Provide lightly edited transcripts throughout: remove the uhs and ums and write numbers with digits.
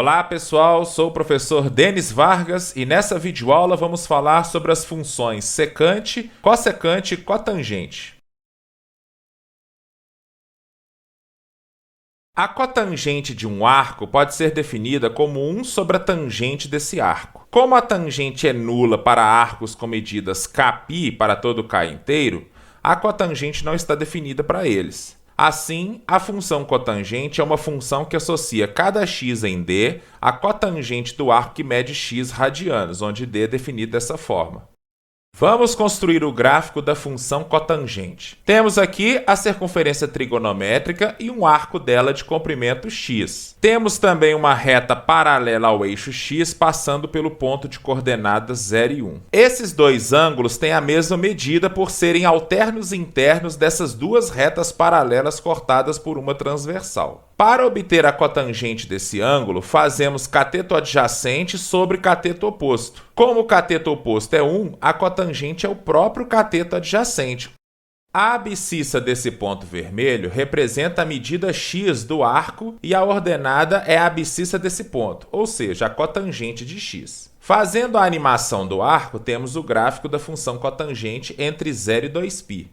Olá pessoal, sou o professor Denis Vargas e nessa videoaula vamos falar sobre as funções secante, cossecante e cotangente. A cotangente de um arco pode ser definida como 1 sobre a tangente desse arco. Como a tangente é nula para arcos com medidas kπ para todo k inteiro, a cotangente não está definida para eles. Assim, a função cotangente é uma função que associa cada x em d à cotangente do arco que mede x radianos, onde d é definido dessa forma. Vamos construir o gráfico da função cotangente. Temos aqui a circunferência trigonométrica e um arco dela de comprimento x. Temos também uma reta paralela ao eixo x passando pelo ponto de coordenadas 0 e 1. Esses dois ângulos têm a mesma medida por serem alternos internos dessas duas retas paralelas cortadas por uma transversal. Para obter a cotangente desse ângulo, fazemos cateto adjacente sobre cateto oposto. Como o cateto oposto é 1, a cotangente é o próprio cateto adjacente. A abscissa desse ponto vermelho representa a medida x do arco e a ordenada é a abscissa desse ponto, ou seja, a cotangente de x. Fazendo a animação do arco, temos o gráfico da função cotangente entre 0 e 2π.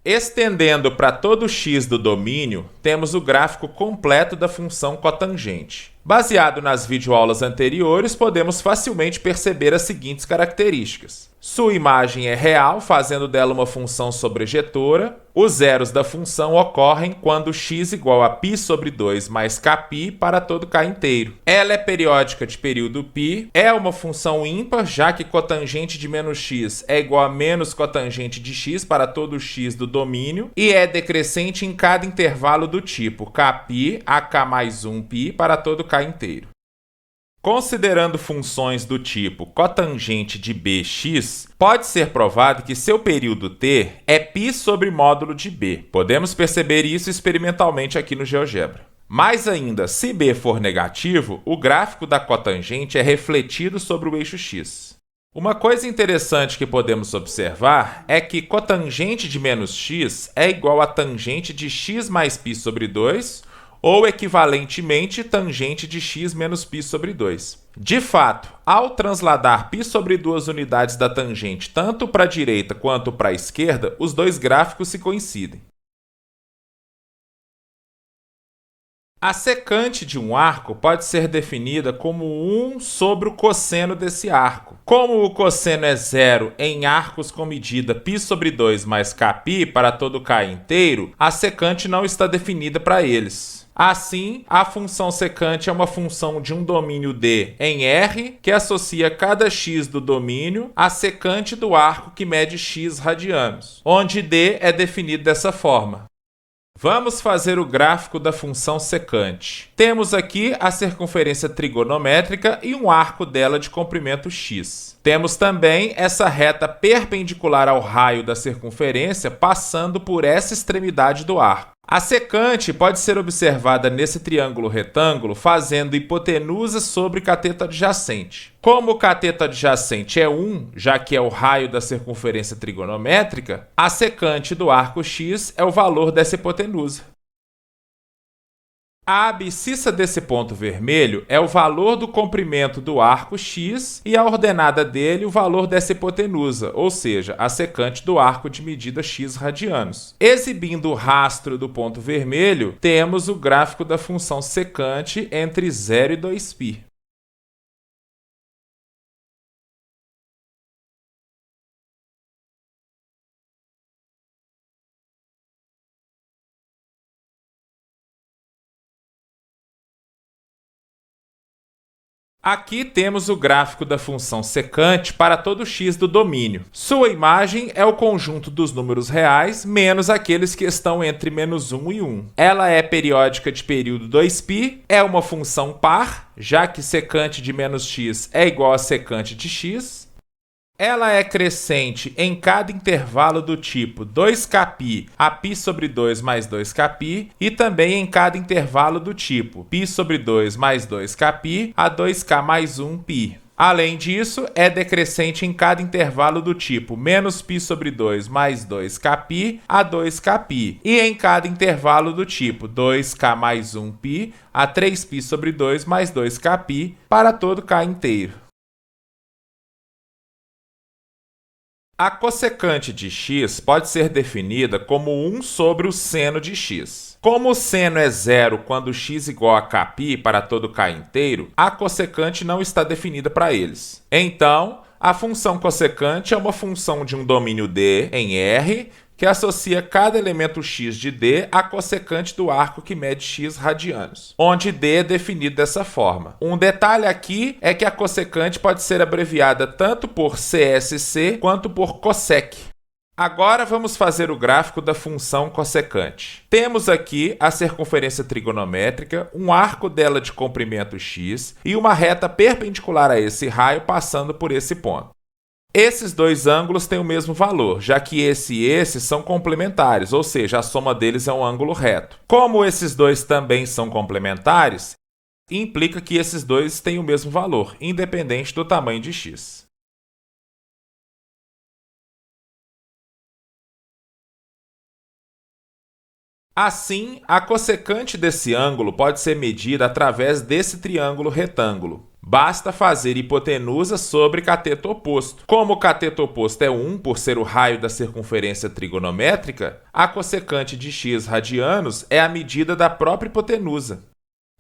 Estendendo para todo x do domínio, temos o gráfico completo da função cotangente. Baseado nas videoaulas anteriores, podemos facilmente perceber as seguintes características. Sua imagem é real, fazendo dela uma função sobrejetora. Os zeros da função ocorrem quando x igual a π sobre 2 mais kπ para todo k inteiro. Ela é periódica de período π, é uma função ímpar, já que cotangente de menos x é igual a menos cotangente de x para todo x do domínio, e é decrescente em cada intervalo do tipo kπ a k mais 1π para todo k inteiro. Considerando funções do tipo cotangente de bx, pode ser provado que seu período t é π sobre módulo de b. Podemos perceber isso experimentalmente aqui no GeoGebra. Mais ainda, se b for negativo, o gráfico da cotangente é refletido sobre o eixo x. Uma coisa interessante que podemos observar é que cotangente de menos x é igual a tangente de x mais π sobre 2, ou equivalentemente tangente de x menos π sobre 2. De fato, ao transladar π sobre 2 unidades da tangente tanto para a direita quanto para a esquerda, os dois gráficos se coincidem. A secante de um arco pode ser definida como 1 sobre o cosseno desse arco. Como o cosseno é zero em arcos com medida π sobre 2 mais kπ para todo k inteiro, a secante não está definida para eles. Assim, a função secante é uma função de um domínio D em R, que associa cada x do domínio à secante do arco que mede x radianos, onde D é definido dessa forma. Vamos fazer o gráfico da função secante. Temos aqui a circunferência trigonométrica e um arco dela de comprimento x. Temos também essa reta perpendicular ao raio da circunferência passando por essa extremidade do arco. A secante pode ser observada nesse triângulo retângulo fazendo hipotenusa sobre cateto adjacente. Como o cateto adjacente é 1, já que é o raio da circunferência trigonométrica, a secante do arco x é o valor dessa hipotenusa. A abscissa desse ponto vermelho é o valor do comprimento do arco x e a ordenada dele o valor dessa hipotenusa, ou seja, a secante do arco de medida x radianos. Exibindo o rastro do ponto vermelho, temos o gráfico da função secante entre 0 e 2π. Aqui temos o gráfico da função secante para todo x do domínio. Sua imagem é o conjunto dos números reais menos aqueles que estão entre menos 1 e 1. Ela é periódica de período 2π, é uma função par, já que secante de menos x é igual a secante de x. Ela é crescente em cada intervalo do tipo 2kπ a π sobre 2 mais 2kπ e também em cada intervalo do tipo π sobre 2 mais 2kπ a 2k mais 1π. Além disso, é decrescente em cada intervalo do tipo menos π sobre 2 mais 2kπ a 2kπ e em cada intervalo do tipo 2k mais 1π a 3π sobre 2 mais 2kπ para todo k inteiro. A cossecante de x pode ser definida como 1 sobre o seno de x. Como o seno é zero quando x igual a kπ para todo k inteiro, a cossecante não está definida para eles. Então, a função cossecante é uma função de um domínio D em R, que associa cada elemento x de D à cossecante do arco que mede x radianos, onde D é definido dessa forma. Um detalhe aqui é que a cossecante pode ser abreviada tanto por CSC quanto por cossec. Agora vamos fazer o gráfico da função cossecante. Temos aqui a circunferência trigonométrica, um arco dela de comprimento x e uma reta perpendicular a esse raio passando por esse ponto. Esses dois ângulos têm o mesmo valor, já que esse e esse são complementares, ou seja, a soma deles é um ângulo reto. Como esses dois também são complementares, implica que esses dois têm o mesmo valor, independente do tamanho de x. Assim, a cossecante desse ângulo pode ser medida através desse triângulo retângulo. Basta fazer hipotenusa sobre cateto oposto. Como o cateto oposto é 1 por ser o raio da circunferência trigonométrica, a cossecante de x radianos é a medida da própria hipotenusa.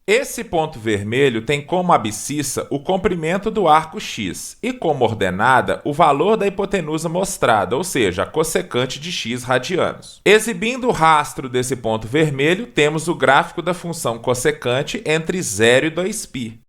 Esse ponto vermelho tem como abscissa o comprimento do arco x e como ordenada o valor da hipotenusa mostrada, ou seja, a cossecante de x radianos. Exibindo o rastro desse ponto vermelho, temos o gráfico da função cossecante entre 0 e 2π.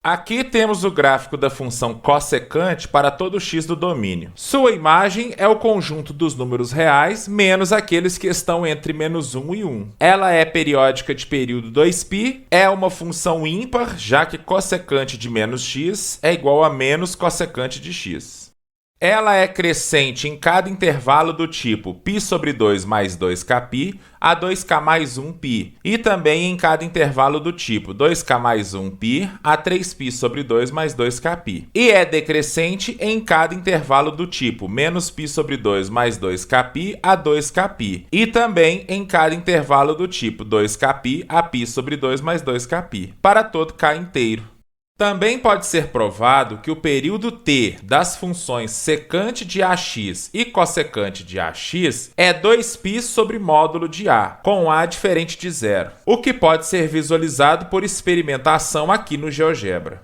Aqui temos o gráfico da função cossecante para todo x do domínio. Sua imagem é o conjunto dos números reais menos aqueles que estão entre -1 e 1. Ela é periódica de período 2π, é uma função ímpar, já que cossecante de menos x é igual a menos cossecante de x. Ela é crescente em cada intervalo do tipo π sobre 2 mais 2kπ a 2k mais 1π e também em cada intervalo do tipo 2k mais 1π a 3π sobre 2 mais 2kπ. E é decrescente em cada intervalo do tipo menos π sobre 2 mais 2kπ a 2kπ e também em cada intervalo do tipo 2kπ a π sobre 2 mais 2kπ para todo k inteiro. Também pode ser provado que o período t das funções secante de ax e cossecante de ax é 2π sobre módulo de a, com a diferente de zero, o que pode ser visualizado por experimentação aqui no GeoGebra.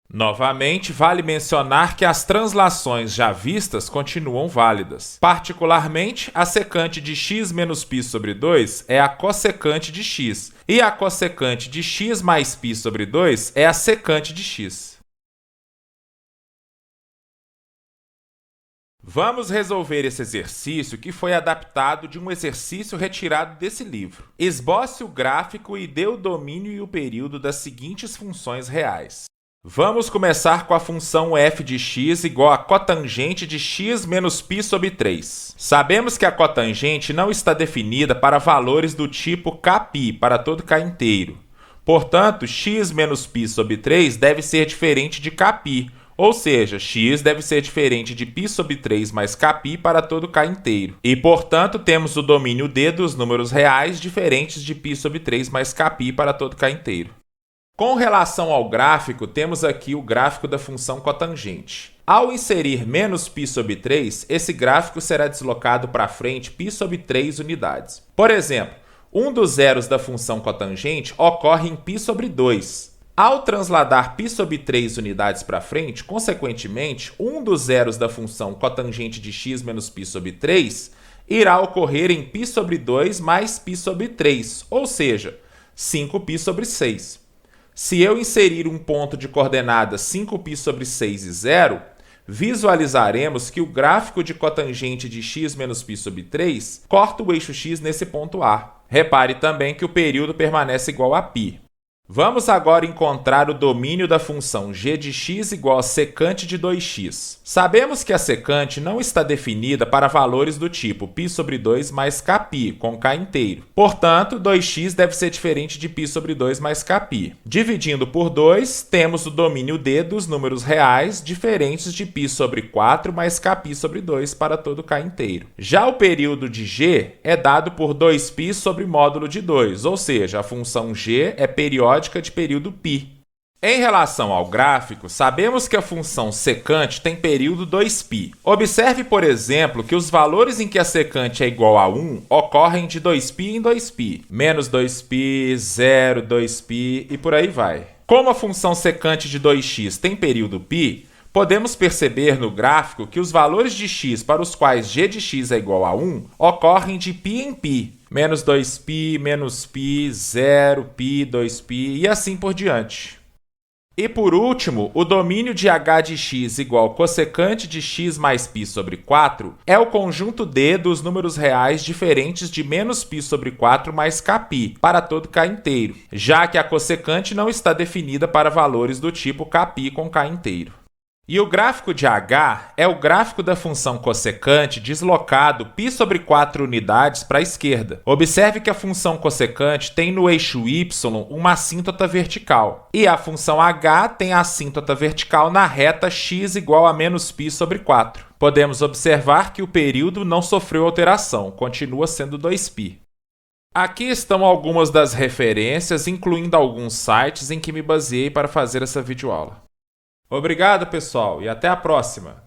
Novamente, vale mencionar que as translações já vistas continuam válidas. Particularmente, a secante de x menos π sobre 2 é a cossecante de x, e a cossecante de x mais π sobre 2 é a secante de x. Vamos resolver esse exercício que foi adaptado de um exercício retirado desse livro. Esboce o gráfico e dê o domínio e o período das seguintes funções reais. Vamos começar com a função f de x igual a cotangente de x menos π sobre 3. Sabemos que a cotangente não está definida para valores do tipo kπ para todo k inteiro. Portanto, x menos π sobre 3 deve ser diferente de kπ, ou seja, x deve ser diferente de π sobre 3 mais kπ para todo k inteiro. E, portanto, temos o domínio D dos números reais diferentes de π sobre 3 mais kπ para todo k inteiro. Com relação ao gráfico, temos aqui o gráfico da função cotangente. Ao inserir menos π sobre 3, esse gráfico será deslocado para frente π sobre 3 unidades. Por exemplo, um dos zeros da função cotangente ocorre em π sobre 2. Ao transladar π sobre 3 unidades para frente, consequentemente, um dos zeros da função cotangente de x menos π sobre 3 irá ocorrer em π sobre 2 mais π sobre 3, ou seja, 5π sobre 6. Se eu inserir um ponto de coordenadas 5π sobre 6 e 0, visualizaremos que o gráfico de cotangente de x menos π sobre 3 corta o eixo x nesse ponto A. Repare também que o período permanece igual a π. Vamos agora encontrar o domínio da função g de x igual a secante de 2x. Sabemos que a secante não está definida para valores do tipo π sobre 2 mais kπ, com k inteiro. Portanto, 2x deve ser diferente de π sobre 2 mais kπ. Dividindo por 2, temos o domínio d dos números reais diferentes de π sobre 4 mais kπ sobre 2 para todo k inteiro. Já o período de g é dado por 2π sobre módulo de 2, ou seja, a função g é periódica de período π. Em relação ao gráfico, sabemos que a função secante tem período 2π. Observe, por exemplo, que os valores em que a secante é igual a 1 ocorrem de 2π em 2π, menos 2π, 0, 2π e por aí vai. Como a função secante de 2x tem período π, podemos perceber no gráfico que os valores de x para os quais g de x é igual a 1 ocorrem de π em π, menos 2π, menos π, 0, π, 2π e assim por diante. E por último, o domínio de h de x igual cossecante de x mais π sobre 4 é o conjunto D dos números reais diferentes de menos π sobre 4 mais kπ para todo k inteiro, já que a cossecante não está definida para valores do tipo kπ com k inteiro. E o gráfico de h é o gráfico da função cossecante deslocado π sobre 4 unidades para a esquerda. Observe que a função cossecante tem no eixo y uma assíntota vertical, e a função h tem a assíntota vertical na reta x igual a menos π sobre 4. Podemos observar que o período não sofreu alteração, continua sendo 2π. Aqui estão algumas das referências, incluindo alguns sites em que me baseei para fazer essa videoaula. Obrigado, pessoal, e até a próxima!